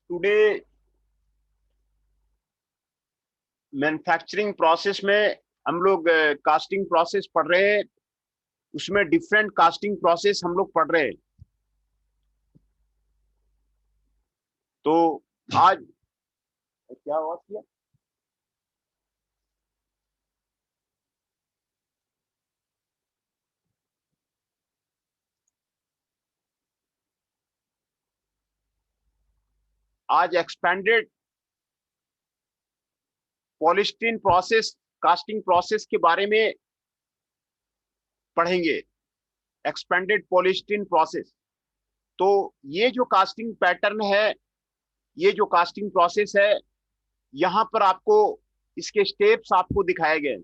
Today manufacturing process में हम लोग कास्टिंग प्रोसेस पढ़ रहे हैं। उसमें डिफरेंट कास्टिंग प्रोसेस हम लोग पढ़ रहे हैं। तो आज क्या हुआ किया? आज expanded polystyrene process casting process के बारे में पढ़ेंगे। Expanded polystyrene process. तो ये जो कास्टिंग पैटर्न है, ये जो कास्टिंग प्रोसेस है, यहाँ पर आपको इसके स्टेप्स आपको दिखाए गए।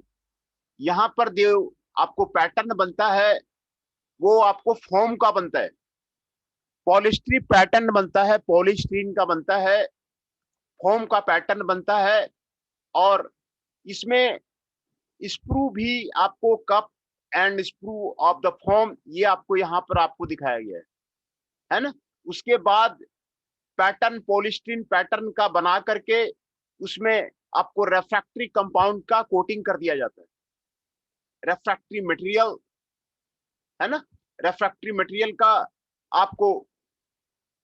यहाँ पर जो आपको पैटर्न बनता है वो आपको फोम का बनता है। पॉलीस्टीरीन पैटर्न बनता है, पॉलीस्टीरीन का बनता है, फोम का पैटर्न बनता है। और इसमें स्प्रू भी आपको cup and sprue of the foam ये आपको यहाँ पर आपको दिखाया गया है ना। उसके बाद पैटर्न पॉलीस्टीरीन पैटर्न का बना करके उसमें आपको रेफ्रैक्टरी कंपाउंड का कोटिंग कर दिया जाता है। रेफ्रैक्टरी मटेरियल है ना, रेफ्रैक्टरी मटेरियल का आपको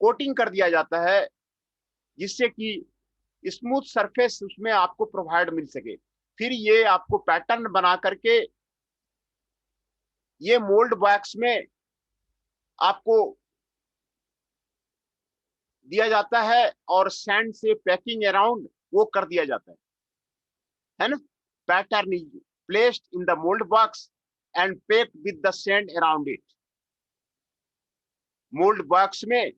कोटिंग कर दिया जाता है जिससे कि स्मूथ सरफेस उसमें आपको प्रोवाइड मिल सके। फिर ये आपको पैटर्न बना करके ये मोल्ड बॉक्स में आपको दिया जाता है और सैंड से पैकिंग अराउंड वो कर दिया जाता है ना। Pattern is placed in the mould box and packed with the sand around it. Mould box में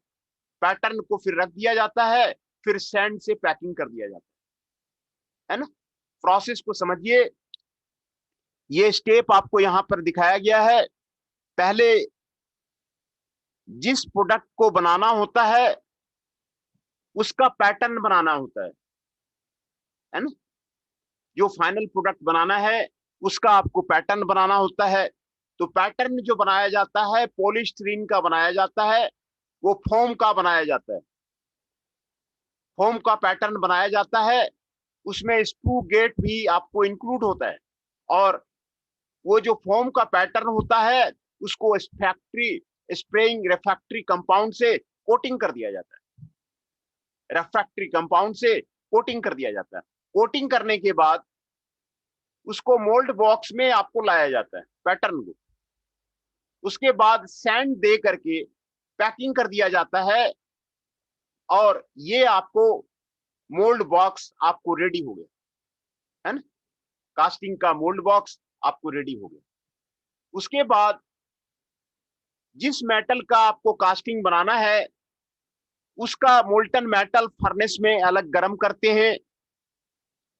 पैटर्न को फिर रख दिया जाता है, फिर सैंड से पैकिंग कर दिया जाता है ना। प्रोसेस को समझिए। ये स्टेप आपको यहां पर दिखाया गया है। पहले जिस प्रोडक्ट को बनाना होता है उसका पैटर्न बनाना होता है ना। जो फाइनल प्रोडक्ट बनाना है उसका आपको पैटर्न बनाना होता है। तो पैटर्न जो बनाया जाता है पॉलीस्टीरीन का बनाया जाता है, वो फोम का बनाया जाता है। फोम का पैटर्न बनाया जाता है, उसमें स्क्रू गेट भी आपको इंक्लूड होता है। और वो जो फोम का पैटर्न होता है उसको फैक्ट्री स्प्रेइंग रेफ्रैक्टरी कंपाउंड से कोटिंग कर दिया जाता है। रेफ्रैक्टरी कंपाउंड से कोटिंग कर दिया जाता है। कोटिंग करने के बाद उसको मोल्ड बॉक्स में आपको लाया जाता है पैटर्न को। उसके बाद सैंड दे करके पैकिंग कर दिया जाता है और ये आपको मोल्ड बॉक्स आपको रेडी हो गया है ना। कास्टिंग का मोल्ड बॉक्स आपको रेडी हो गया। उसके बाद जिस मेटल का आपको कास्टिंग बनाना है उसका मोल्टन मेटल फर्नेस में अलग गर्म करते हैं।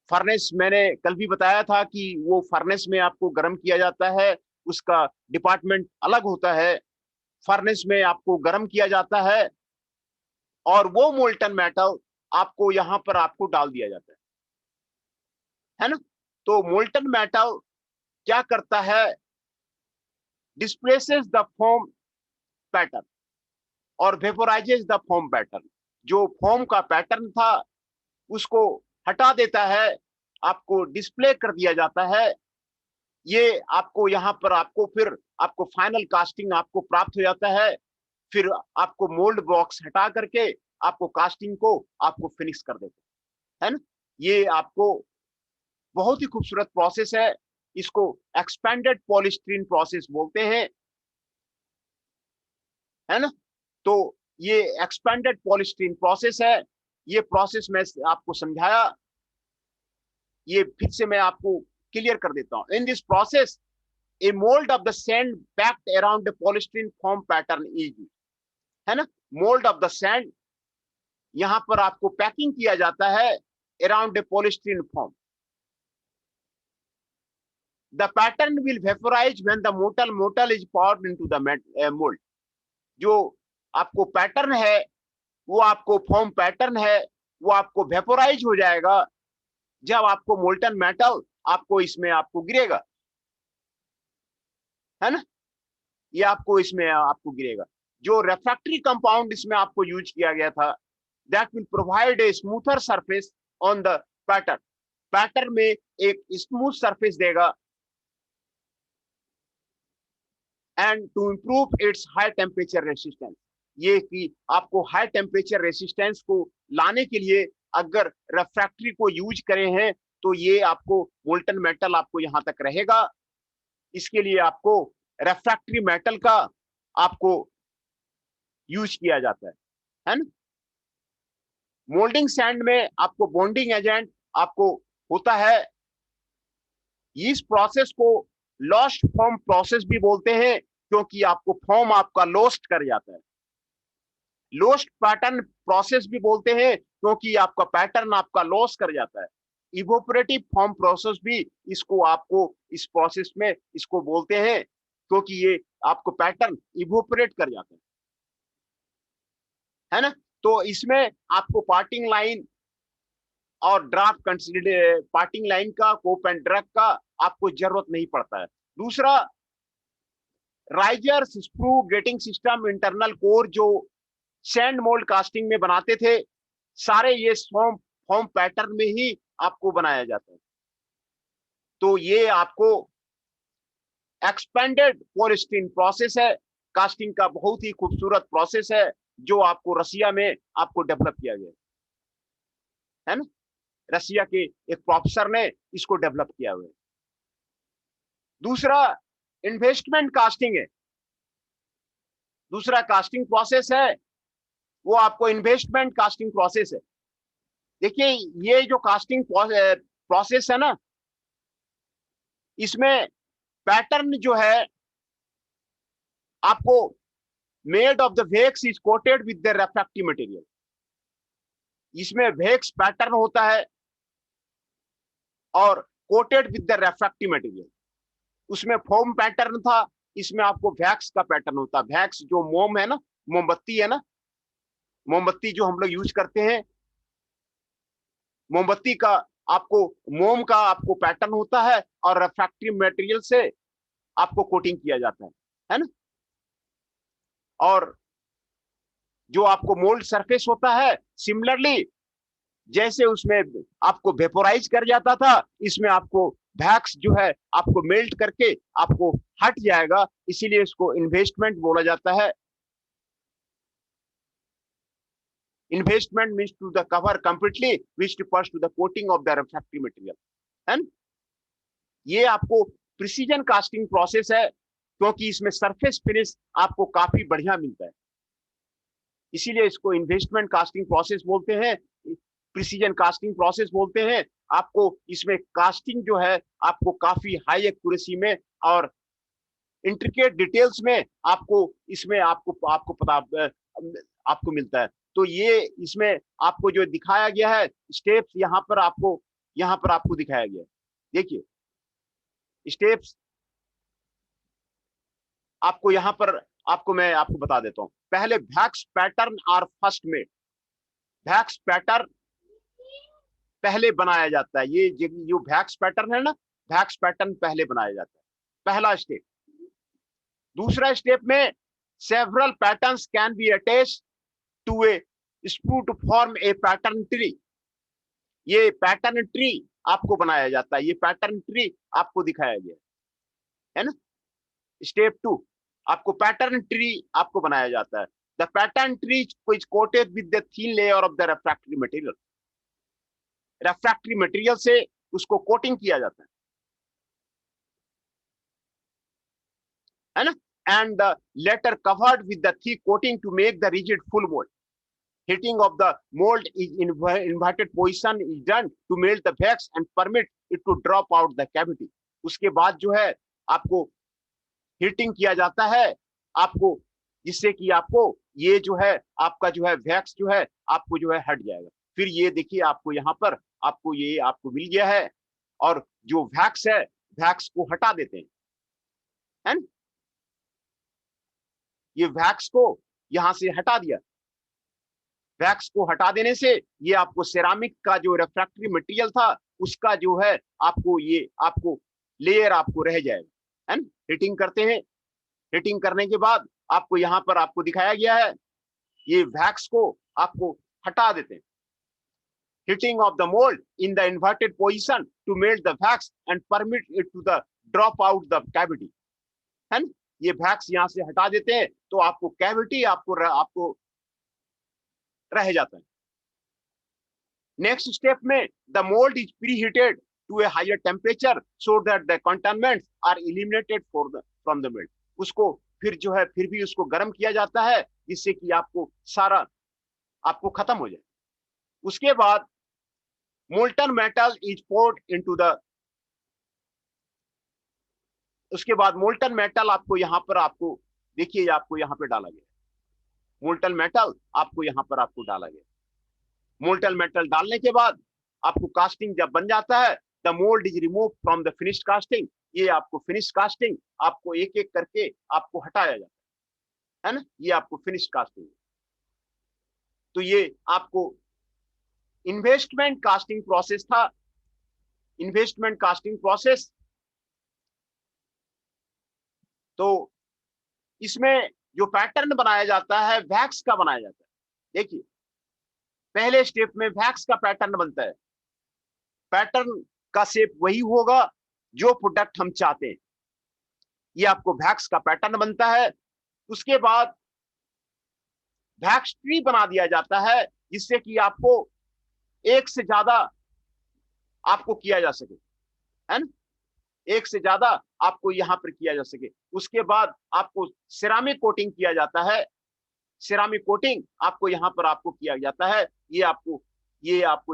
फर्नेस मैंने कल भी बताया था कि वो फर्नेस में आपको गर्म किया जाता है, उसका डिपार्टमेंट अलग होता है। फर्नेस में आपको गर्म किया जाता है और वो मोल्टन मेटल आपको यहां पर आपको डाल दिया जाता है ना। तो मोल्टन मेटल क्या करता है, डिस्प्लेसेस द फॉर्म पैटर्न और वेपोराइजेस द फॉर्म पैटर्न। जो फॉर्म का पैटर्न था उसको हटा देता है, आपको डिस्प्ले कर दिया जाता है। ये आपको यहाँ पर आपको फिर आपको फाइनल कास्टिंग आपको प्राप्त हो जाता है। फिर आपको मोल्ड बॉक्स हटा करके आपको कास्टिंग को आपको फिनिश कर देते है ना। ये आपको बहुत ही खूबसूरत प्रोसेस है। इसको एक्सपेंडेड पॉलीस्टीरीन प्रोसेस बोलते हैं, है ना। तो ये एक्सपेंडेड पॉलीस्टीरीन प्रोसेस है। ये प्रोसेस मैं आपको समझाया, ये फिर से मैं आपको क्लियर कर देता हूं। In this process a mould of the sand packed around the polystyrene form pattern is, है ना। मोल्ड ऑफ द सैंड, यहां पर आपको पैकिंग किया जाता है around the polystyrene form. The pattern will vaporise when the metal is poured into the mold। जो आपको पैटर्न है वो आपको फॉर्म पैटर्न है, वो आपको वेपोराइज हो जाएगा जब आपको मोल्टन मेटल आपको इसमें आपको गिरेगा, है ना। ये आपको इसमें आपको गिरेगा। जो रेफ्रैक्टरी कंपाउंड इसमें आपको यूज किया गया था that will provide a smoother surface on the pattern. Pattern में एक स्मूथ सरफेस देगा and to improve its high temperature resistance. ये कि आपको हाई टेम्परेचर रेसिस्टेंस को लाने के लिए अगर रिफ्रैक्टरी को यूज करे हैं तो ये आपको मोल्टन मेटल आपको यहां तक रहेगा। इसके लिए आपको रिफ्रैक्टरी मेटल का आपको यूज किया जाता है ना। मोल्डिंग सैंड में आपको बॉन्डिंग एजेंट आपको होता है। इस प्रोसेस को लॉस्ट फॉर्म प्रोसेस भी बोलते हैं क्योंकि आपको फॉर्म आपका लॉस्ट कर जाता है। लॉस्ट पैटर्न प्रोसेस भी बोलते हैं क्योंकि आपका पैटर्न आपका लॉस कर जाता है। इवोपरेटिव फॉर्म प्रोसेस भी इसको आपको इस प्रोसेस में इसको बोलते हैं क्योंकि ये आपको पैटर्न इवोपरेट कर जाता है ना। तो इसमें आपको पार्टिंग लाइन और ड्राफ्ट कंसीडर पार्टिंग लाइन का कोप एंड ड्रग का आपको जरूरत नहीं पड़ता है। दूसरा, riser screw getting system internal core जो सैंड मोल्ड कास्टिंग में बनाते थे, सारे ये फॉर्म पैटर्न में ही आपको बनाया जाता है। तो ये आपको एक्सपेंडेड पोलिस्टीन प्रोसेस है, कास्टिंग का बहुत ही खूबसूरत प्रोसेस है जो आपको रसिया में आपको डेवलप किया गया है ना। रसिया के एक प्रोफेसर ने इसको डेवलप किया हुआ है। दूसरा इन्वेस्टमेंट कास्टिंग है। दूसरा कास्टिंग प्रोसेस है वो आपको इन्वेस्टमेंट कास्टिंग प्रोसेस है। देखिए ये जो कास्टिंग प्रोसेस है ना, इसमें पैटर्न जो है आपको made of the wax is coated with the refractive material. इसमें वेक्स पैटर्न होता है और coated with the refractive material. उसमें फोम पैटर्न था, इसमें आपको वैक्स का पैटर्न होता है। वैक्स जो मोम है ना, मोमबत्ती है ना, मोमबत्ती जो हम लोग यूज करते हैं, मोमबत्ती का आपको मोम का आपको पैटर्न होता है और रिफ्रैक्टिव मटेरियल से आपको कोटिंग किया जाता है ना। और जो आपको मोल्ड सरफेस होता है सिमिलरली जैसे उसमें आपको वेपोराइज कर जाता था, इसमें आपको वैक्स जो है आपको मेल्ट करके आपको हट जाएगा, इसीलिए इसको इन्वेस्टमेंट बोला जाता है। Investment means to the cover completely which refers to the coating of the refractory material। And ये आपको प्रिसीजन कास्टिंग प्रोसेस है क्योंकि इसमें सरफेस फिनिश आपको काफी बढ़िया मिलता है, इसीलिए इसको इन्वेस्टमेंट कास्टिंग प्रोसेस बोलते हैं, प्रिसीजन कास्टिंग प्रोसेस बोलते हैं। आपको इसमें कास्टिंग जो है आपको काफी हाई एक्यूरेसी में और इंट्रिकेट डिटेल्स में आपको इसमें आपको पता आपको मिलता है। तो ये इसमें आपको जो दिखाया गया है स्टेप्स यहाँ पर आपको दिखाया गया है। देखिए स्टेप्स आपको यहाँ पर मैं आपको बता देता हूँ। पहले wax pattern are first made. Wax pattern पहले बनाया जाता है। ये जो वैक्स पैटर्न है ना, वैक्स पैटर्न पहले बनाया जाता है, पहला स्टेप। दूसरा स्टेप में several patterns can be attached to a screw to form a pattern tree. ये पैटर्न ट्री आपको बनाया जाता है, ये पैटर्न ट्री आपको दिखाया गया है ना। स्टेप 2 आपको पैटर्न ट्री आपको बनाया जाता है। The pattern tree is coated with the thin layer of the refractory material. Refractory material से उसको कोटिंग किया जाता है ना। And the later covered with the thick coating to make the rigid full mould. Heating of the mold is in inverted position is done to melt the wax and permit it to drop out the cavity। उसके बाद जो है आपको heating किया जाता है आपको, जिससे कि आपको ये जो है आपका जो है वैक्स जो है आपको जो है हट जाएगा। फिर ये देखिए आपको यहाँ पर आपको ये आपको मिल गया है और जो वैक्स है वैक्स को हटा देते हैं। ये वैक्स को यहाँ से हटा दिया। वैक्स को हटा देने से ये आपको सेरामिक का जो रिफ्रैक्टरी मटेरियल था उसका जो है आपको ये आपको लेयर आपको रह जाएगा। हीटिंग करते हैं, हीटिंग करने के बाद आपको यहाँ पर आपको दिखाया गया है ये वैक्स को आपको हटा देते हैं। Hitting of the mold in the inverted position to melt the wax and permit it to the drop out the cavity, है ना। ये वैक्स यहां से हटा देते हैं तो आपको कैविटी आपको रह जाता है। नेक्स्ट स्टेप में the mould is preheated to a higher temperature so that the contaminants are eliminated from the mould. उसको फिर जो है फिर भी उसको गर्म किया जाता है जिससे कि आपको सारा आपको खत्म हो जाए। उसके बाद molten metal is poured into the, उसके बाद मोल्टन मेटल आपको यहां पर आपको देखिए आपको यहां पे डाला गया, मोल्टन मेटल आपको यहां पर आपको डाला गया। मोल्टन मेटल डालने के बाद आपको कास्टिंग जब बन जाता है, the mould is remove from the finished casting. ये आपको फिनिश्ड कास्टिंग आपको एक एक करके आपको हटाया जाता है ना, ये आपको फिनिश्ड कास्टिंग। तो ये आपको इन्वेस्टमेंट कास्टिंग प्रोसेस था, इन्वेस्टमेंट कास्टिंग प्रोसेस। तो इसमें जो पैटर्न बनाया जाता है वैक्स का बनाया जाता है। देखिए पहले स्टेप में वैक्स का पैटर्न बनता है, पैटर्न का शेप वही होगा जो प्रोडक्ट हम चाहते हैं, ये आपको वैक्स का पैटर्न बनता है। उसके बाद वैक्स ट्री बना दिया जाता है जिससे कि आपको एक से ज्यादा आपको किया जा सके, है ना, एक से ज्यादा आपको यहां पर किया जा सके। उसके बाद आपको सिरामिक कोटिंग किया जाता है, सिरामिक कोटिंग आपको यहां पर आपको किया जाता है। ये आपको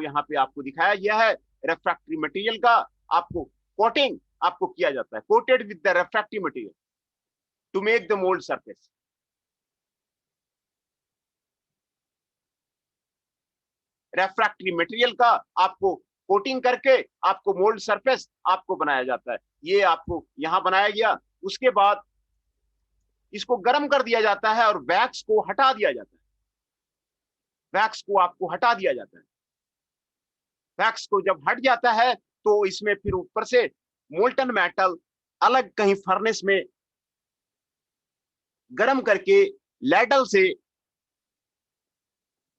यहां पे आपको दिखाया गया है, रिफ्रैक्टरी मटेरियल का आपको कोटिंग आपको किया जाता है, coated with the refractory material to make the mould surface. Refractory material का आपको कोटिंग करके आपको मोल्ड सरफेस आपको बनाया जाता है, ये आपको यहां बनाया गया। उसके बाद इसको गर्म कर दिया जाता है और वैक्स को हटा दिया जाता है, वैक्स को आपको हटा दिया जाता है। वैक्स को जब हट जाता है तो इसमें फिर ऊपर से मोल्टन मेटल अलग कहीं फर्नेस में गर्म करके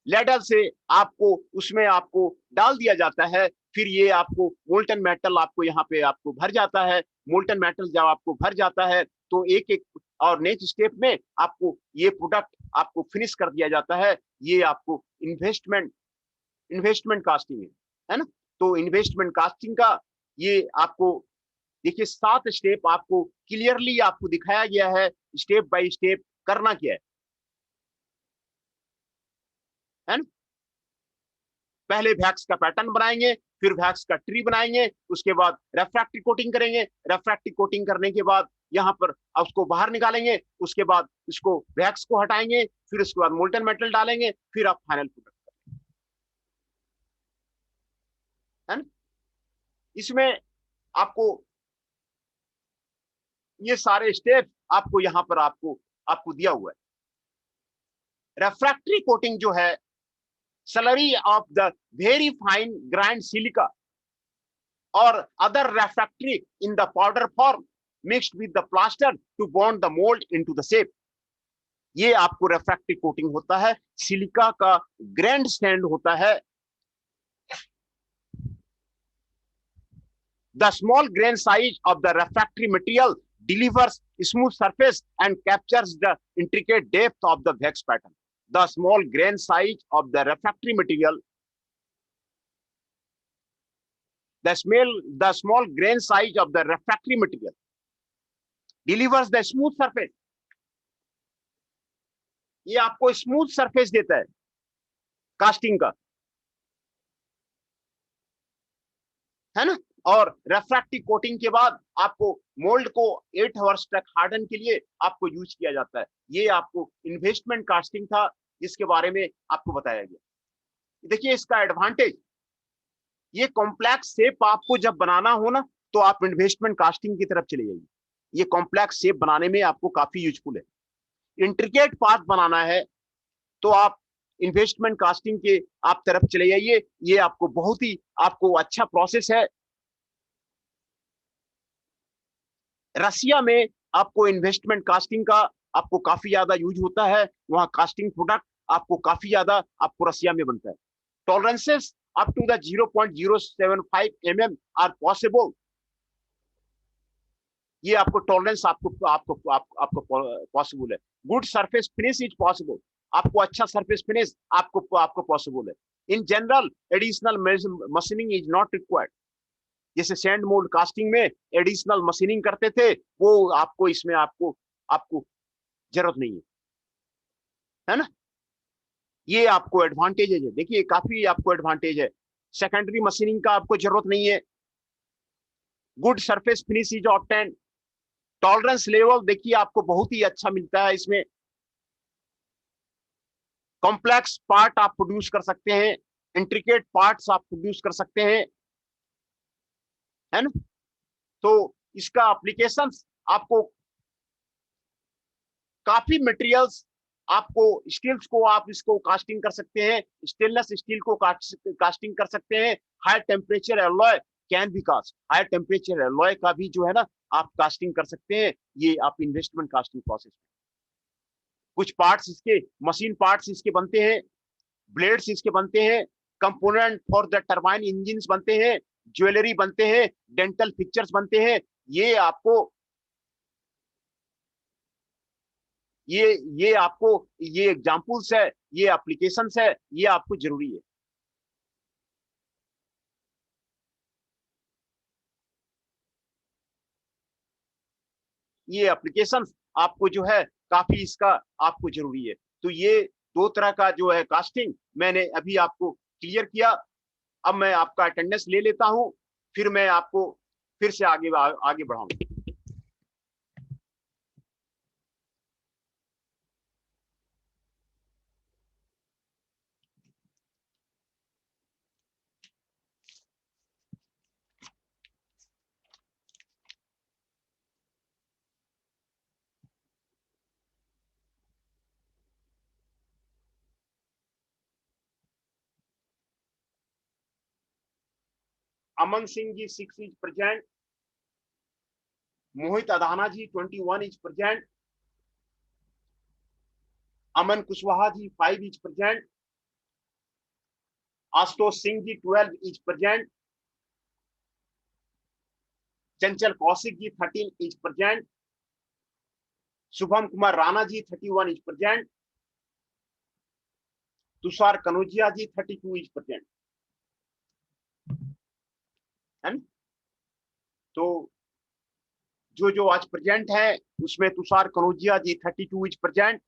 लेडल से आपको उसमें आपको डाल दिया जाता है। फिर ये आपको मोल्टन मेटल आपको यहाँ पे आपको भर जाता है। मोल्टन मेटल जब आपको भर जाता है तो एक एक और नेक्स्ट स्टेप में आपको ये प्रोडक्ट आपको फिनिश कर दिया जाता है। ये आपको इन्वेस्टमेंट कास्टिंग है ना। तो इन्वेस्टमेंट कास्टिंग का ये आपको देखिए 7 स्टेप आपको क्लियरली आपको दिखाया गया है, स्टेप बाय स्टेप करना क्या है ना। पहले वैक्स का पैटर्न बनाएंगे, फिर वैक्स का ट्री बनाएंगे, उसके बाद रेफ्रैक्टिव कोटिंग करेंगे, रेफ्रैक्टिव कोटिंग करने के बाद यहाँ पर उसको बाहर निकालेंगे, उसके बाद इसको वैक्स को हटाएंगे, फिर उसके बाद मोल्टन मेटल डालेंगे, फिर आप फाइनल प्रोडक्ट है ना। इसमें आपको ये सारे स्टेप आपको यहाँ पर आपको दिया हुआ है। रेफ्रैक्टरी कोटिंग जो है slurry of the very fine grind silica or other refractory in the powder form mixed with the plaster to bond the mold into the shape। ये आपको रेफ्रैक्टिव कोटिंग होता है, सिलिका का ग्रैंड स्टैंड होता है। The small grain size of the refractory material delivers smooth surface and captures the intricate depth of the wax pattern। The small grain size of the refractory material, the small grain size of the refractory material delivers the smooth surface। ये आपको smooth surface देता है casting का, है ना। और refractive coating के बाद आपको मोल्ड को 8 आवर्स तक हार्डन के लिए आपको यूज किया जाता है। ये आपको इन्वेस्टमेंट कास्टिंग था जिसके बारे में आपको बताया गया। देखिए इसका एडवांटेज, ये कॉम्प्लेक्स शेप आपको जब बनाना हो ना तो आप इन्वेस्टमेंट कास्टिंग की तरफ चले जाइए, ये कॉम्प्लेक्स शेप बनाने में आपको काफी यूजफुल है। इंट्रिकेट पार्ट बनाना है तो आप इन्वेस्टमेंट कास्टिंग के आप तरफ चले जाइए, ये आपको बहुत ही आपको अच्छा प्रोसेस है। रसिया में आपको इन्वेस्टमेंट कास्टिंग का आपको काफी ज्यादा यूज होता है, वहां कास्टिंग प्रोडक्ट आपको काफी ज्यादा आपको रसिया में बनता है। Tolerances up to the 0.075 mm are possible. ये आपको टॉलरेंस आपको आपको आपको पॉसिबल है। Good surface finish is possible, आपको अच्छा सरफेस फिनिश आपको आपको पॉसिबल है। In general additional machining is not required. जैसे सैंड मोल्ड कास्टिंग में एडिशनल मशीनिंग करते थे, वो आपको इसमें आपको आपको जरूरत नहीं है ना। ये आपको एडवांटेज है, देखिए काफी आपको एडवांटेज है। सेकेंडरी मशीनिंग का आपको जरूरत नहीं है। Good surface finish is obtain. Tolerance level देखिए आपको बहुत ही अच्छा मिलता है इसमें। कॉम्प्लेक्स पार्ट आप प्रोड्यूस कर सकते हैं, इंट्रिकेट पार्ट्स आप प्रोड्यूस कर सकते हैं, है ना। तो इसका एप्लीकेशंस आपको काफी मटेरियल्स, आपको स्टील्स को आप इसको कास्टिंग कर सकते हैं, स्टेनलेस स्टील को कास्टिंग कर सकते हैं। High temperature alloy can be cast, high temperature alloy का भी जो है ना आप कास्टिंग कर सकते हैं। ये आप इन्वेस्टमेंट कास्टिंग प्रोसेस। कुछ पार्ट्स इसके, मशीन पार्ट्स इसके बनते हैं, ब्लेड्स इसके बनते हैं, component for the turbine engine बनते हैं, ज्वेलरी बनते हैं, डेंटल फिक्चर्स बनते हैं। ये आपको ये आपको ये एग्जांपल्स है, ये एप्लीकेशंस है, ये आपको जरूरी है। ये एप्लीकेशंस आपको जो है काफी इसका आपको जरूरी है। तो ये दो तरह का जो है कास्टिंग मैंने अभी आपको क्लियर किया। अब मैं आपका अटेंडेंस ले लेता हूं, फिर मैं आपको फिर से आगे बढ़ाऊंगा। Aman Singh ji 6 is present, Mohit Adhana ji 21 is present, Aman Kushwaha ji 5 is present, Ashutosh Singh ji 12 is present, Chanchal Kaushik ji 13 is present, Shubham Kumar Rana ji 31 is present, Tushar Kanaujia ji 32 is present, है ना। तो जो आज प्रेजेंट है उसमें Tushar Kanaujia ji 32 is present,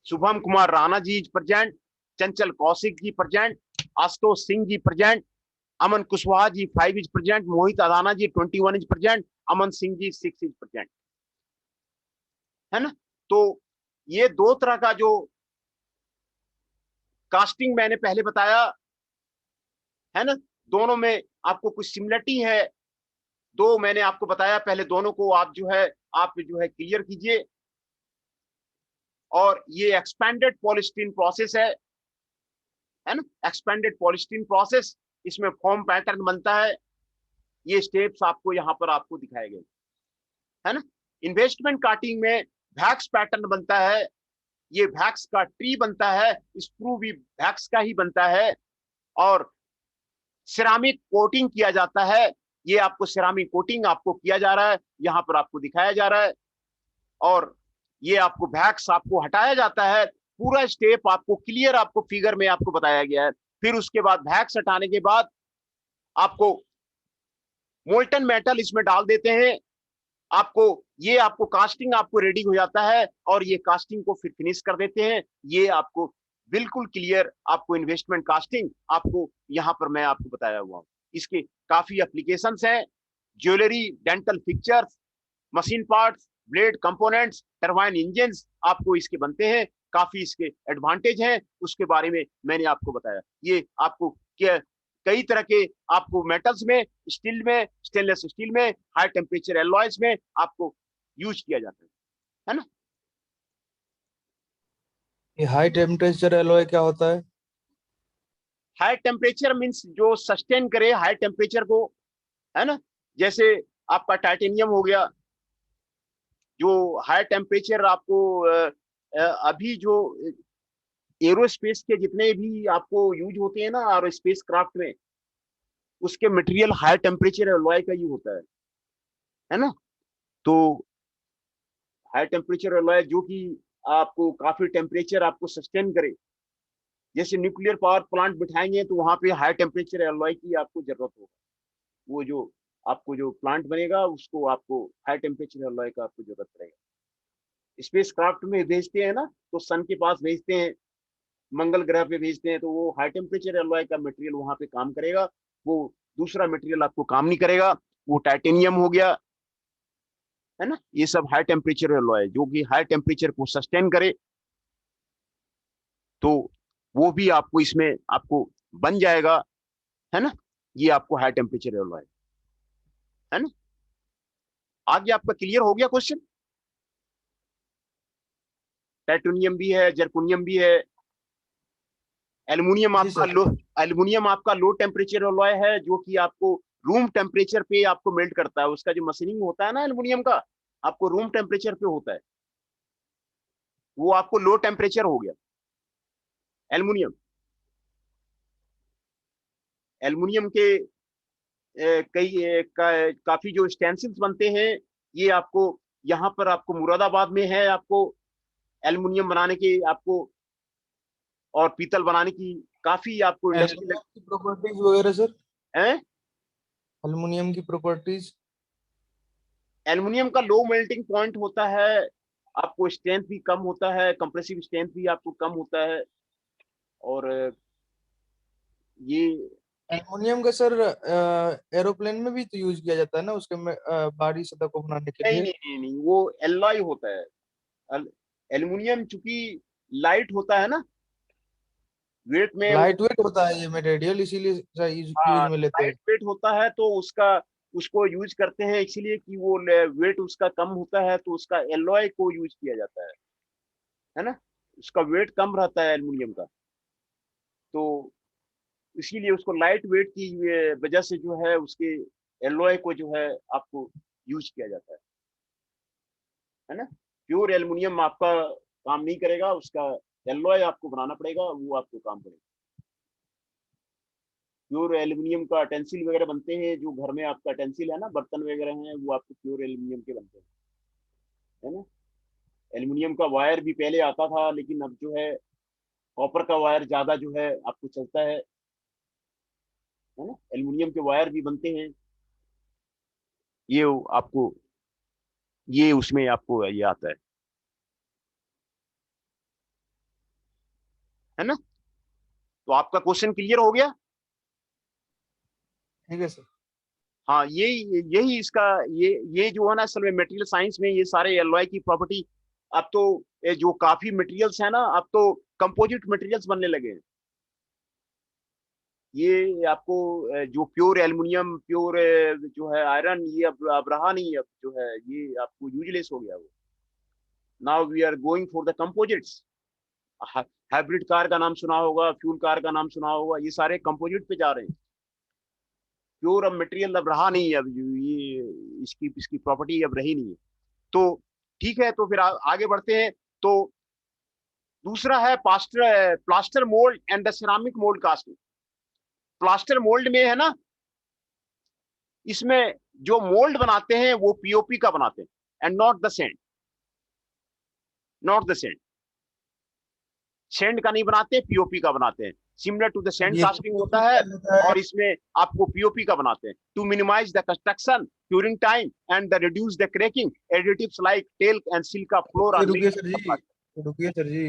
Shubham Kumar Rana ji is present, Chanchal Kaushik ji present, Ashutosh Singh ji present, Aman Kushwaha ji 5 is present, Mohit Adana ji 21 is present, Aman Singh ji 6 is present, है ना। तो ये दो तरह का जो कास्टिंग मैंने पहले बताया, है ना, दोनों में आपको कुछ सिमिलरिटी है। दो मैंने आपको बताया, पहले दोनों को आप जो है क्लियर कीजिए। और ये एक्सपेंडेड पॉलीस्टीरीन प्रोसेस है ना, एक्सपेंडेड पॉलीस्टीरीन प्रोसेस। इसमें फॉर्म पैटर्न बनता है, ये स्टेप्स आपको यहाँ पर आपको दिखाए गए, है ना। इन्वेस्टमेंट काटिंग में वैक्स पैटर्न बनता है, ये वैक्स का ट्री बनता है, स्क्रू भी वैक्स का ही बनता है। और सिरामिक कोटिंग किया जाता है, ये आपको सिरामिक कोटिंग आपको किया जा रहा है, यहाँ पर आपको दिखाया जा रहा है। और ये आपको वैक्स आपको हटाया जाता है, पूरा स्टेप आपको क्लियर आपको फिगर में आपको बताया गया है। फिर उसके बाद वैक्स हटाने के बाद आपको मोल्टन मेटल इसमें डाल देते हैं, आपको ये आपको कास्टिंग आपको रेडी हो जाता है, और ये कास्टिंग को फिर फिनिश कर देते हैं। ये आपको बिल्कुल क्लियर आपको इन्वेस्टमेंट कास्टिंग आपको यहाँ पर मैं आपको बताया हुआ हूँ। इसके काफी एप्लीकेशंस हैं, jewellery, dental fixtures, machine parts, blade components, turbine engine आपको इसके बनते हैं। काफी इसके एडवांटेज हैं, उसके बारे में मैंने आपको बताया। ये आपको कई तरह के आपको मेटल्स में, स्टील में, स्टेनलेस स्टील में, हाई टेम्परेचर एलॉयज में आपको यूज किया जाता है ना। ये हाई टेम्परेचर एलॉय क्या होता है? हाई टेम्परेचर मींस जो सस्टेन करे हाई टेम्परेचर को, है ना। जैसे आपका टाइटेनियम हो गया, जो हाई टेम्परेचर आपको अभी जो एरोस्पेस के जितने भी आपको यूज होते हैं ना एरोस्पेस क्राफ्ट में, उसके मटेरियल हाई टेम्परेचर एलॉय का यूज होता है ना। तो हाई टेम्परेचर एलॉय जो कि आपको काफी टेम्परेचर आपको सस्टेन करे, जैसे न्यूक्लियर पावर प्लांट बिठाएंगे तो वहां पे हाई टेम्परेचर एलॉय की आपको जरूरत होगा। वो जो आपको जो प्लांट बनेगा उसको आपको हाई टेम्परेचर एलॉय का आपको जरूरत पड़ेगा। स्पेस क्राफ्ट में भेजते हैं ना, तो सन के पास भेजते हैं, मंगल ग्रह पे भेजते हैं, तो वो हाई टेम्परेचर एलॉय का मटेरियल वहां पे काम करेगा। वो दूसरा मटेरियल आपको काम नहीं करेगा। वो टाइटेनियम हो गया, है ना, ये सब हाई टेम्परेचर एलॉय जो कि हाई टेम्परेचर को सस्टेन करे, तो वो भी आपको इसमें आपको बन जाएगा, है ना। ये आपको हाई टेम्परेचर एलॉय है ना। आगे आपका क्लियर हो गया क्वेश्चन। टाइटेनियम भी है, जर्कोनियम भी है। एल्युमिनियम जी आपका सर। लो एल्युमिनियम आपका लो टेम्परेचर एलॉय है, जो कि आपको रूम टेम्परेचर पे आपको मेल्ट करता है। उसका जो मशीनिंग होता है ना एल्युमिनियम का, आपको रूम टेम्परेचर पे होता है। वो आपको लो टेम्परेचर हो गया एल्युमिनियम। एल्युमिनियम के काफी जो स्टेंसिल्स बनते हैं, ये आपको यहाँ पर आपको मुरादाबाद में है, आपको एल्युमिनियम बनाने के आपको और पीतल बनाने की काफी आपको इंडस्ट्री एल्युमिनियम की प्रॉपर्टीज वगैरह सर। है। एल्युमिनियम की प्रॉपर्टीज। एल्युमिनियम का लो मेल्टिंग पॉइंट होता है, आपको स्ट्रेंथ भी कम होता है, कंप्रेसिव स्ट्रेंथ भी आपको कम होता है। और ये एल्युमिनियम का सर एरोप्लेन में भी तो यूज किया जाता है ना, उसके बाहरी सतह को बनाने के नहीं लिए। नहीं नहीं नहीं, वो एलॉय होता है। एल्युमिनियम चूंकि लाइट होता है ना वेट में, वो लाइट वेट होता है ये मटेरियल, इसीलिए यूज में लेते लाइट हैं। वेट होता है, तो उसका उसको यूज करते हैं इसलिए कि वो वेट उसका कम होता है, तो उसका एलॉय को यूज किया जाता है ना। उसका वेट कम रहता है एल्युमिनियम का, तो इसीलिए उसको लाइट वेट की वजह से जो है उसके एलॉय को जो है आपको यूज किया जाता है ना। प्योर एल्युमिनियम आपका काम नहीं करेगा, उसका एलॉय आपको बनाना पड़ेगा, वो आपको काम करेगा। प्योर एल्युमिनियम का टेंसिल वगैरह बनते हैं, जो घर में आपका टेंसिल है ना, बर्तन वगैरह हैं, वो आपको प्योर एल्युमिनियम के बनते हैं, है ना। एल्युमिनियम का वायर भी पहले आता था, लेकिन अब जो है कॉपर का वायर ज्यादा जो है आपको चलता है ना। एल्युमिनियम के वायर भी बनते हैं। ये आपको ये उसमें आपको ये आता है ना। तो आपका क्वेश्चन क्लियर हो गया। ठीक है सर। हाँ, यही यही इसका ये जो है ना, असल में मटेरियल साइंस में ये सारे एलॉय की प्रॉपर्टी, अब तो जो काफी मटेरियल्स है ना, अब तो कंपोजिट मटेरियल्स बनने लगे हैं। ये आपको जो प्योर एल्युमिनियम, प्योर जो है आयरन, ये अब रहा नहीं, अब जो है ये आपको यूजलेस हो गया वो। Now we are going for the composites. Hybrid car का नाम सुना होगा, फ्यूल कार का नाम सुना होगा, ये सारे कंपोजिट पे जा रहे हैं। प्योर अब मटेरियल अब रहा नहीं है, अब ये इसकी इसकी प्रॉपर्टी अब रही नहीं है। तो ठीक है, तो फिर आगे बढ़ते हैं। तो दूसरा है plaster plaster mould and the ceramic mould casting. Plaster mould में है ना, इसमें जो मोल्ड बनाते हैं वो पीओपी का बनाते हैं, and not the send, not the send. Send का नहीं बनाते, पीओपी का बनाते हैं। सिमिलर टू द सेंड ये कास्टिंग POP होता है, क्या होता है? और इसमें आपको पीओपी का बनाते हैं to minimise the construction during time and the reduce the cracking. Additives like talc and silica flour are रुकिए मेड, रुकिए सर जी, रुकिए सर जी।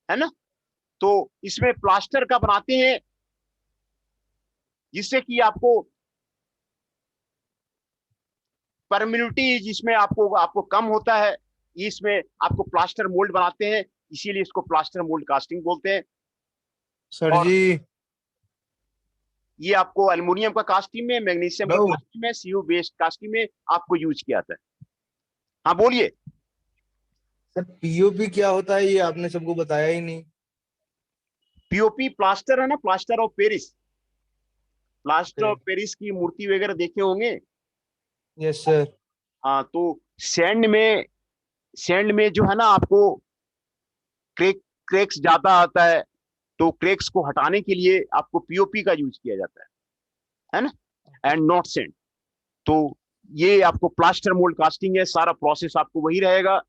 है ना। तो इसमें प्लास्टर का बनाते हैं, जिससे कि आपको परमिलिटी जिसमें आपको आपको कम होता है, इसमें आपको प्लास्टर मोल्ड बनाते हैं, इसीलिए इसको प्लास्टर मोल्ड कास्टिंग बोलते हैं। सर और जी। ये आपको एल्युमिनियम का कास्टिंग में, मैग्नीशियम की हेलो कास्टिंग में, सीयू बेस्ड कास्टिंग में आपको यूज किया जाता है। हाँ बोलिए। सर, POP क्या होता है ये आपने सबको बताया ही नहीं। पीओपी प्लास्टर है ना, plaster of Paris. Plaster okay. Of Paris की मूर्ति वगैरह देखे होंगे। Yes sir. हाँ, तो सैंड में जो है ना आपको क्रेक क्रैक्स ज्यादा आता है तो क्रैक्स को हटाने के लिए आपको पीओपी का यूज किया जाता है ना, एंड नॉट सेंट। तो ये आपको प्लास्टर मोल्ड कास्टिंग है, सारा प्रोसेस आपको वही रहेगा,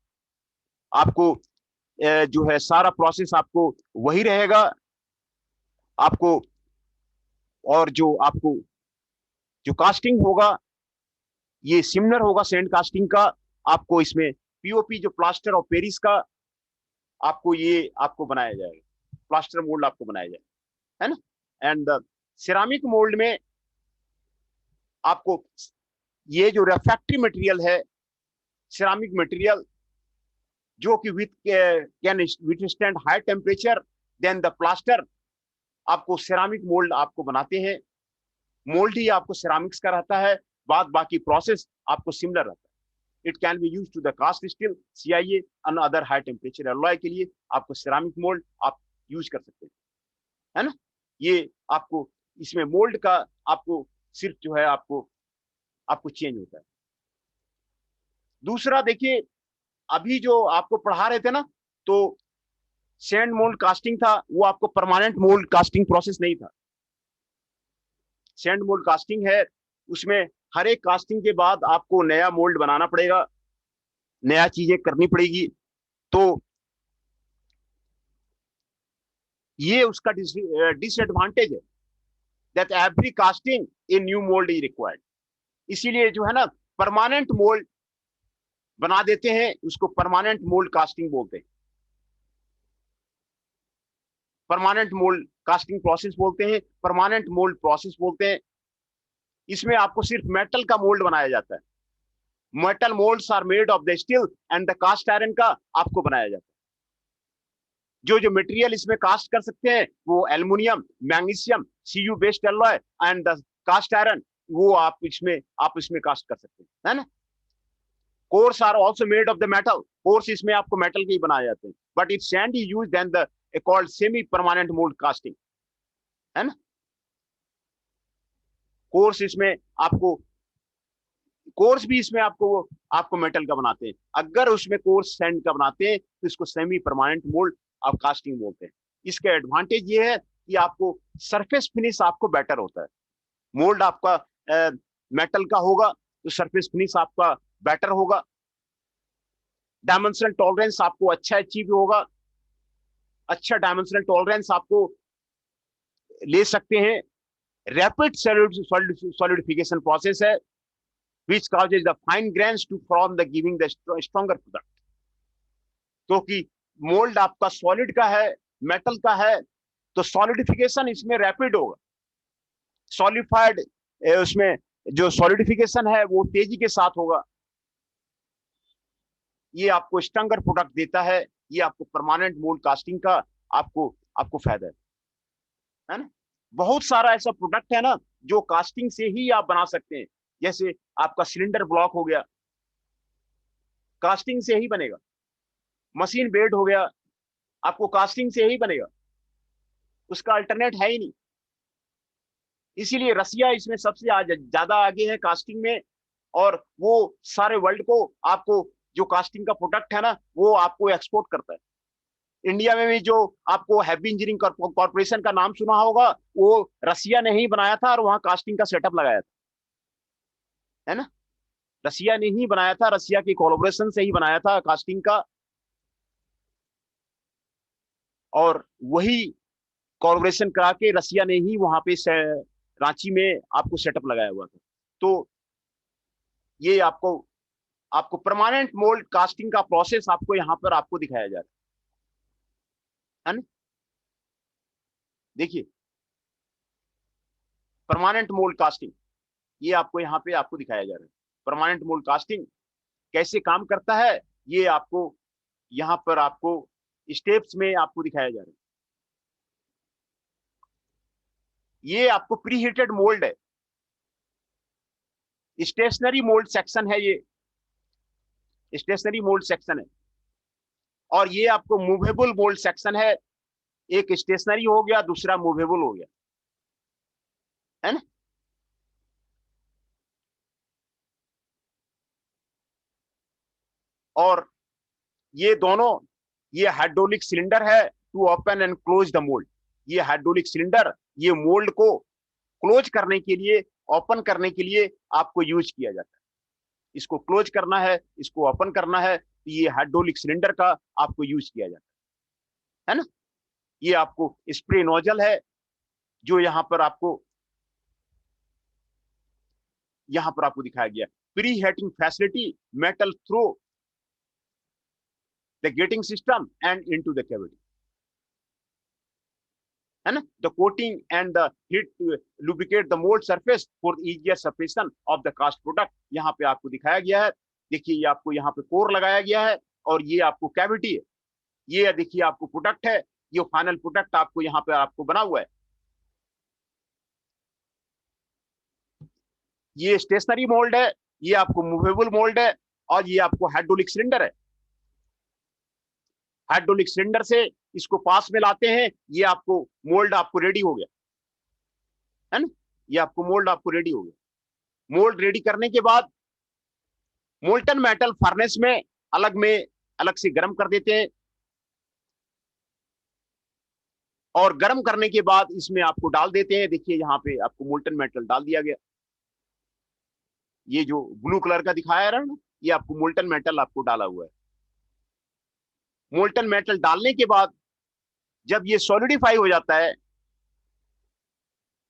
आपको जो है सारा प्रोसेस आपको वही रहेगा आपको। और जो आपको जो कास्टिंग होगा ये सिमिलर होगा सैंड कास्टिंग का। आपको इसमें पीओपी जो प्लास्टर ऑफ पेरिस का आपको ये आपको बनाया जाएगा, प्लास्टर मोल्ड आपको बनाया जाएगा, है ना। एंड सिरामिक मोल्ड में आपको ये जो रिफ्रैक्टरी मटेरियल है, सिरामिक मटेरियल जो कि with can withstand high temperature then the plaster, आपको सिरामिक मोल्ड आपको बनाते हैं। मोल्ड ही आपको सिरामिक्स का रहता है, बाद बाकी प्रोसेस आपको सिमिलर रहता है। It can be use to the cast steel, CIA and other high temperature alloy के लिए आपको सिरामिक मोल्ड आप यूज कर सकते हैं, है ना। ये आपको इसमें मोल्ड का आपको सिर्फ जो है आपको चेंज होता है। दूसरा देखिए, अभी जो आपको पढ़ा रहे थे ना, तो सैंड मोल्ड कास्टिंग था, वो आपको परमानेंट मोल्ड कास्टिंग प्रोसेस नहीं था। सैंड मोल्ड कास्टिंग है, उसमें हर एक कास्टिंग के बाद आपको नया मोल्ड बनाना पड़ेगा, नया चीजें करनी पड़ेगी। तो ये उसका डिसएडवांटेज है, that every casting in new mould is required. इसीलिए जो है ना, परमानेंट मोल्ड बना देते हैं, उसको परमानेंट मोल्ड कास्टिंग बोलते हैं, परमानेंट मोल्ड कास्टिंग प्रोसेस बोलते हैं, परमानेंट मोल्ड प्रोसेस बोलते हैं। इसमें आपको सिर्फ मेटल का मोल्ड बनाया जाता है, metal moulds are made of the steel and the cast iron का आपको बनाया जाता है। जो जो मटेरियल इसमें कास्ट कर सकते हैं वो aluminium, magnesium, CU based alloy and the cast iron, वो आप इसमें कास्ट कर सकते हैं, है ना। Cores are also made of the metal, cores इसमें आपको मेटल के ही बनाए जाते हैं, but if sand is used then the called semi permanent mould casting, है ना। कोर्स इसमें आपको कोर्स भी इसमें आपको मेटल का बनाते हैं। अगर उसमें कोर्स सैंड का बनाते हैं तो इसको semi permanent mould of casting बोलते हैं। इसका एडवांटेज ये है कि आपको सरफेस फिनिश आपको बेटर होता है। मोल्ड आपका मेटल का होगा तो सरफेस फिनिश आपका बेटर होगा, डायमेंशनल टॉलरेंस आपको अच्छा अचीव होगा, अच्छा डायमेंशनल टॉलरेंस आपको ले सकते हैं। रैपिड सॉलिडिफिकेशन प्रोसेस है which causes the fine grains to form the giving the stronger product। क्योंकि मोल्ड आपका सॉलिड का है, मेटल का है, तो सॉलिडिफिकेशन इसमें रैपिड होगा, सॉलिडिफाइड उसमें जो सॉलिडिफिकेशन है वो तेजी के साथ होगा, ये आपको स्ट्रॉन्गर प्रोडक्ट देता है। ये आपको परमानेंट मोल्ड कास्टिंग का आपको फायदा है ना। बहुत सारा ऐसा प्रोडक्ट है ना जो कास्टिंग से ही आप बना सकते हैं, जैसे आपका सिलेंडर ब्लॉक हो गया, कास्टिंग से ही बनेगा। मशीन बेड हो गया, आपको कास्टिंग से ही बनेगा, उसका अल्टरनेट है ही नहीं। इसीलिए रसिया इसमें सबसे ज्यादा आगे है कास्टिंग में, और वो सारे वर्ल्ड को आपको जो कास्टिंग का प्रोडक्ट है ना वो आपको एक्सपोर्ट करता है। इंडिया में भी जो आपको हैवी इंजीनियरिंग कॉर्पोरेशन का नाम सुना होगा, वो रसिया ने ही बनाया था और वहां कास्टिंग का सेटअप लगाया था, है ना। रसिया ने ही बनाया था, रसिया की कोलैबोरेशन से ही बनाया था कास्टिंग का, और वही कोलैबोरेशन करा के रसिया ने ही वहां पे रांची में आपको सेटअप लगाया हुआ था। तो ये आपको परमानेंट मोल्ड कास्टिंग का प्रोसेस आपको यहाँ पर आपको दिखाया जा रहा है ना। देखिए परमानेंट मोल्ड कास्टिंग, ये आपको यहाँ पे आपको दिखाया जा रहा है। परमानेंट मोल्ड कास्टिंग कैसे काम करता है, ये आपको यहाँ पर आपको स्टेप्स में आपको दिखाया जा रहा है। ये आपको प्री हीटेड मोल्ड है, स्टेशनरी मोल्ड सेक्शन है, ये स्टेशनरी मोल्ड सेक्शन है। और ये आपको मूवेबल मोल्ड सेक्शन है, एक स्टेशनरी हो गया, दूसरा मूवेबल हो गया, है ना। और ये दोनों, ये हाइड्रोलिक सिलेंडर है, to open and close the mould. ये हाइड्रोलिक सिलेंडर ये मोल्ड को क्लोज करने के लिए, ओपन करने के लिए आपको यूज किया जाता है। इसको क्लोज करना है, इसको ओपन करना है, तो ये हाइड्रोलिक सिलेंडर का आपको यूज किया जाता है ना। ये आपको स्प्रे नोजल है जो यहां पर आपको दिखाया गया। Pre heating facility metal through the gating system and into the cavity, है ना। The coating and the heat lubricate the mould surface for easier separation of the cast product. यहाँ पे आपको दिखाया गया है, देखिए ये आपको यहाँ पे कोर लगाया गया है और ये आपको कैविटी है। ये देखिए आपको प्रोडक्ट है, ये फाइनल प्रोडक्ट आपको यहाँ पे आपको बना हुआ है। ये स्टेशनरी मोल्ड है, ये आपको मूवेबल मोल्ड है और ये आपको हाइड्रोलिक सिलेंडर है। हाइड्रोलिक सिलेंडर से इसको पास में लाते हैं, ये आपको मोल्ड आपको रेडी हो गया, है ना। ये आपको मोल्ड आपको रेडी हो गया। मोल्ड रेडी करने के बाद मोल्टन मेटल फर्नेस में अलग से गर्म कर देते हैं और गर्म करने के बाद इसमें आपको डाल देते हैं। देखिए यहाँ पे आपको मोल्टन मेटल डाल दिया गया। ये जो ब्लू कलर का दिखाया रहा ना, ये आपको मोल्टन मेटल आपको डाला हुआ है। मोल्टन मेटल डालने के बाद जब ये सॉलिडिफाई हो जाता है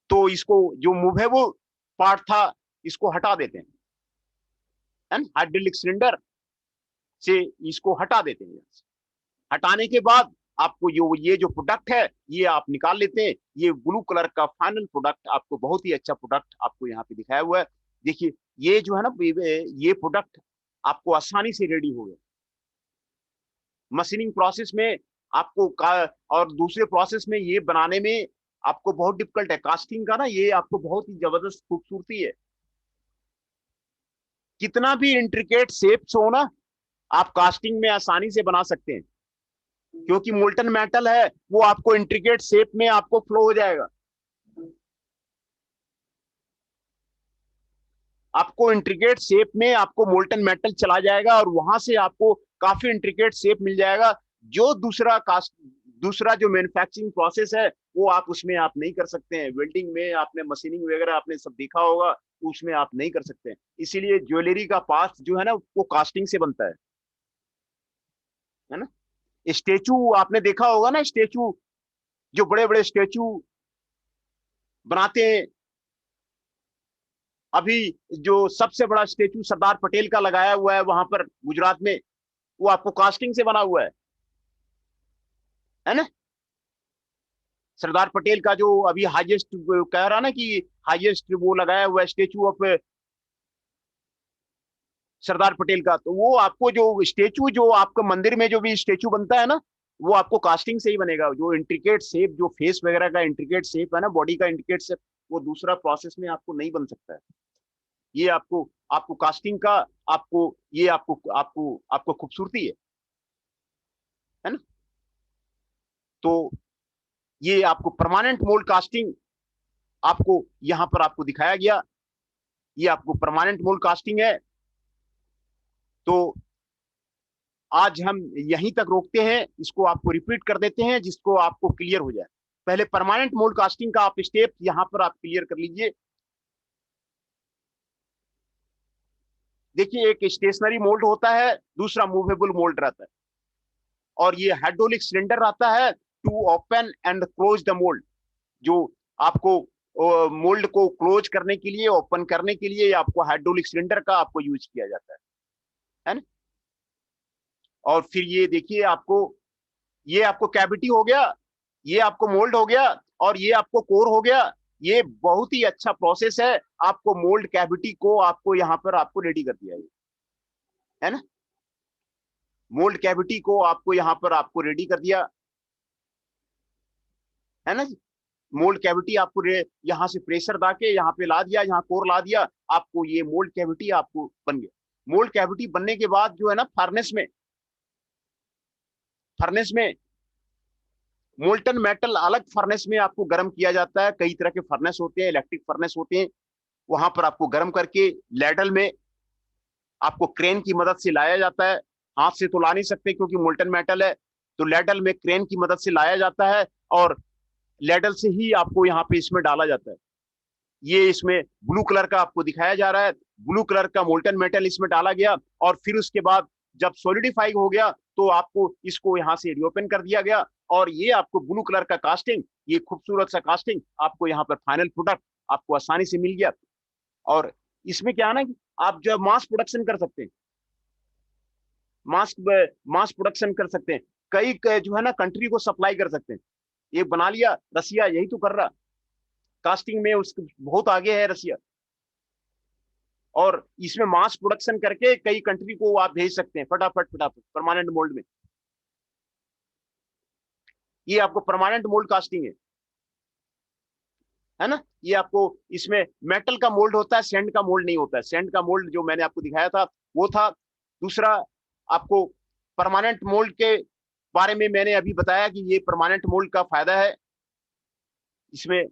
तो इसको जो मूवेबल पार्ट था इसको हटा देते हैं, हाइड्रोलिक सिलेंडर से इसको हटा देते हैं। हटाने के बाद आपको ये जो प्रोडक्ट है ये आप निकाल लेते हैं। ये ब्लू कलर का फाइनल प्रोडक्ट आपको बहुत ही अच्छा प्रोडक्ट आपको यहाँ पे दिखाया हुआ है। देखिए ये जो है ना, ये प्रोडक्ट आपको आसानी से रेडी हो गया। मशीनिंग प्रोसेस में आपको और दूसरे प्रोसेस में ये बनाने में आपको बहुत डिफिकल्ट है। कास्टिंग का ना ये आपको बहुत ही जबरदस्त खूबसूरती है। कितना भी इंट्रिकेट शेप्स हो ना, आप कास्टिंग में आसानी से बना सकते हैं, क्योंकि मोल्टन मेटल है वो आपको इंट्रिकेट शेप में आपको फ्लो हो जाएगा। आपको इंट्रिकेट शेप में आपको मोल्टन मेटल चला जाएगा और वहां से आपको काफी इंट्रिकेट शेप मिल जाएगा। जो दूसरा जो मैन्युफैक्चरिंग प्रोसेस है वो आप उसमें आप नहीं कर सकते हैं। वेल्डिंग में आपने मशीनिंग वगैरह आपने सब देखा होगा, उसमें आप नहीं कर सकते हैं। इसीलिए ज्वेलरी का पार्ट जो है ना वो कास्टिंग से बनता है ना। स्टेचू आपने देखा होगा ना, स्टेचू जो बड़े बड़े स्टेचू बनाते हैं, अभी जो सबसे बड़ा स्टेचू सरदार पटेल का लगाया हुआ है वहां पर गुजरात में, वो आपको कास्टिंग से बना हुआ है ना। सरदार पटेल का जो अभी हाईएस्ट कह रहा ना कि हाईएस्ट वो लगाया हुआ है स्टेचू ऑफ सरदार पटेल का, तो वो आपको जो स्टेचू जो आपका मंदिर में जो भी स्टेचू बनता है ना वो आपको कास्टिंग से ही बनेगा। जो इंट्रिकेट शेप जो फेस वगैरह का इंट्रिकेट शेप है ना, बॉडी का इंट्रिकेट शेप, वो दूसरा प्रोसेस में आपको नहीं बन सकता है। ये आपको आपको कास्टिंग का आपको ये आपको आपको आपको खूबसूरती है ना। तो ये आपको परमानेंट मोल्ड कास्टिंग आपको यहां पर आपको दिखाया गया। ये आपको परमानेंट मोल्ड कास्टिंग है। तो आज हम यहीं तक रोकते हैं, इसको आपको रिपीट कर देते हैं जिसको आपको क्लियर हो जाए। पहले परमानेंट मोल्ड कास्टिंग का आप स्टेप यहां पर आप क्लियर कर लीजिए। देखिए एक स्टेशनरी मोल्ड होता है, दूसरा मूवेबल मोल्ड रहता है, और ये हाइड्रोलिक सिलेंडर आता है to open and close the mould. जो आपको मोल्ड को क्लोज करने के लिए, ओपन करने के लिए आपको हाइड्रोलिक सिलेंडर का आपको यूज किया जाता है ना। और फिर ये देखिए आपको ये आपको कैविटी हो गया, ये आपको मोल्ड हो गया और ये आपको कोर हो गया। ये बहुत ही अच्छा प्रोसेस है। आपको मोल्ड कैविटी को आपको यहाँ पर आपको रेडी कर दिया है ना। मोल्ड कैविटी को आपको यहाँ पर आपको रेडी कर दिया है ना। मोल्ड कैविटी आपको यहाँ से प्रेशर दा के यहाँ पे ला दिया, यहाँ कोर ला दिया, आपको ये मोल्ड कैविटी आपको बन गया। मोल्ड कैविटी बनने के बाद जो है ना फर्नेस में मोल्टन मेटल अलग फर्नेस में आपको गर्म किया जाता है। कई तरह के फर्नेस होते हैं, इलेक्ट्रिक फर्नेस होते हैं, वहां पर आपको गर्म करके लैडल में आपको क्रेन की मदद से लाया जाता है। हाथ से तो ला नहीं सकते क्योंकि मोल्टन मेटल है, तो लैडल में क्रेन की मदद से लाया जाता है और लैडल से ही आपको यहाँ पे इसमें डाला जाता है। ये इसमें ब्लू कलर का आपको दिखाया जा रहा है, ब्लू कलर का मोल्टन मेटल इसमें डाला गया और फिर उसके बाद जब सॉलिडिफाई हो गया तो आपको इसको यहाँ से रिओपन कर दिया गया और ये आपको ब्लू कलर का कास्टिंग, ये खूबसूरत सा कास्टिंग आपको यहाँ पर फाइनल प्रोडक्ट आपको आसानी से मिल गया। और इसमें क्या है ना कि आप जो मास प्रोडक्शन कर सकते हैं, मास प्रोडक्शन कर सकते हैं, कई जो है ना कंट्री को सप्लाई कर सकते हैं। ये बना लिया, रसिया यही तो कर रहा, कास्टिंग में उसके बहुत आगे है रसिया, और इसमें मास प्रोडक्शन करके कई कंट्री को आप भेज सकते हैं फटाफट फटाफट परमानेंट मोल्ड में। ये आपको परमानेंट मोल्ड कास्टिंग है ना। ये आपको इसमें मेटल का मोल्ड होता है, सैंड का मोल्ड नहीं होता है। सैंड का मोल्ड जो मैंने आपको दिखाया था वो था। दूसरा आपको परमानेंट मोल्ड के बारे में मैंने अभी बताया कि ये परमानेंट मोल्ड का फायदा है, इसमें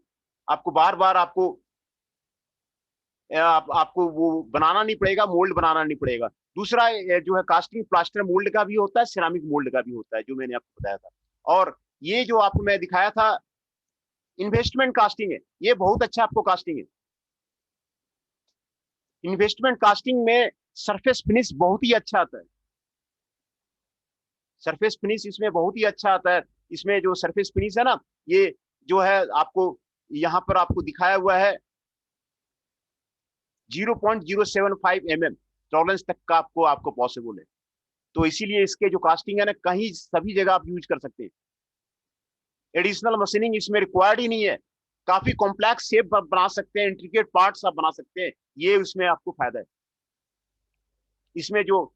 आपको बार बार आपको वो बनाना नहीं पड़ेगा, मोल्ड बनाना नहीं पड़ेगा। दूसरा जो है कास्टिंग प्लास्टर मोल्ड का भी होता है, सिरामिक मोल्ड का भी होता है, जो मैंने आपको बताया था। और ये जो आपको मैं दिखाया था इन्वेस्टमेंट कास्टिंग है, ये बहुत अच्छा आपको कास्टिंग है। इन्वेस्टमेंट कास्टिंग में सरफेस फिनिश बहुत ही अच्छा आता है, सरफेस फिनिश इसमें बहुत ही अच्छा आता है। इसमें जो सरफेस फिनिश है ना, ये जो है आपको यहाँ पर आपको दिखाया हुआ है 0.075 mm टॉलरेंस तक का आपको पॉसिबल है। तो इसीलिए इसके जो कास्टिंग है ना, कहीं सभी जगह आप यूज कर सकते हैं। एडिशनल मशीनिंग इसमें रिक्वायर्ड ही नहीं है, काफी कॉम्प्लेक्स शेप बना सकते हैं, इंट्रिकेट पार्ट्स आप बना सकते हैं, ये उसमें आपको फायदा है। इसमें जो